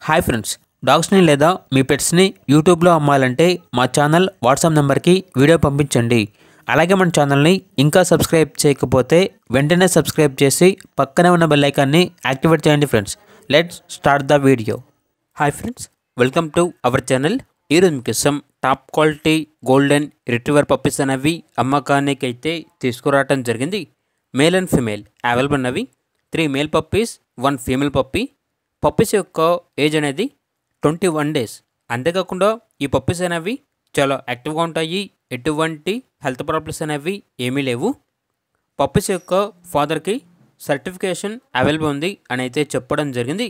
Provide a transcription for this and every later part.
Hi friends, డాగ్స్ని లేదా మీ పెట్స్ని యూట్యూబ్లో అమ్మాలంటే మా ఛానల్ వాట్సాప్ నెంబర్కి వీడియో పంపించండి. అలాగే మన ఛానల్ని ఇంకా సబ్స్క్రైబ్ చేయకపోతే వెంటనే సబ్స్క్రైబ్ చేసి పక్కనే ఉన్న బెల్ ఐకాన్ని యాక్టివేట్ చేయండి friends. Let's start the video. Hi friends, welcome to our channel. ఈరోజు మీకోసం top quality golden retriever puppies అనేవి అమ్మకానికి అయితే తీసుకురావటం జరిగింది. మేల్ అండ్ ఫీమేల్ అవైలబుల్ ఉన్నవి. 3 male puppies, 1 female puppy. Puppies యొక్క ఏజ్ అనేది 21 డేస్. అంతేకాకుండా ఈ పప్పీస్ అనేవి చాలా యాక్టివ్గా ఉంటాయి. ఎటువంటి హెల్త్ ప్రాబ్లమ్స్ అనేవి ఏమీ లేవు. పప్పీస్ యొక్క ఫాదర్కి సర్టిఫికేషన్ అవైలబుల్ ఉంది అని అయితే చెప్పడం జరిగింది.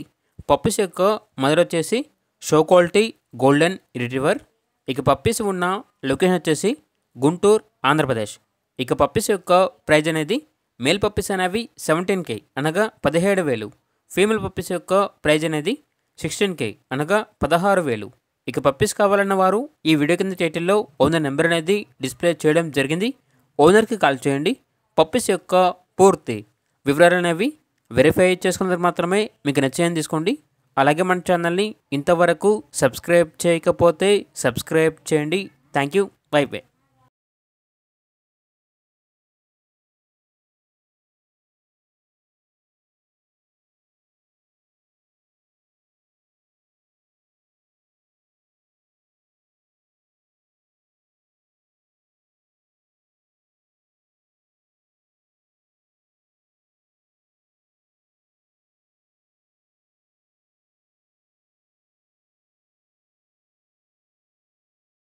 పప్పీస్ యొక్క మదర్ వచ్చేసి షో క్వాలిటీ గోల్డెన్ రిట్రీవర్. ఇక పప్పీస్ ఉన్న లొకేషన్ వచ్చేసి గుంటూరు, ఆంధ్రప్రదేశ్. ఇక పప్పీస్ యొక్క ప్రైజ్ అనేది మేల్ పప్పీస్ అనేవి 17K అనగా 17,000. ఫీమేల్ పప్పీస్ యొక్క ప్రైజ్ అనేది 16K అనగా 16,000. ఇక పప్పీస్ కావాలన్న వారు ఈ వీడియో కింద టైటిల్లో ఓనర్ నెంబర్ అనేది డిస్ప్లే చేయడం జరిగింది. ఓనర్కి కాల్ చేయండి. పప్పీస్ యొక్క పూర్తి వివరాలు అనేవి వెరిఫై చేసుకున్న మాత్రమే మీకు నచ్చేయని తీసుకోండి. అలాగే మన ఛానల్ని ఇంతవరకు సబ్స్క్రైబ్ చేయకపోతే సబ్స్క్రైబ్ చేయండి. Thank you. By by.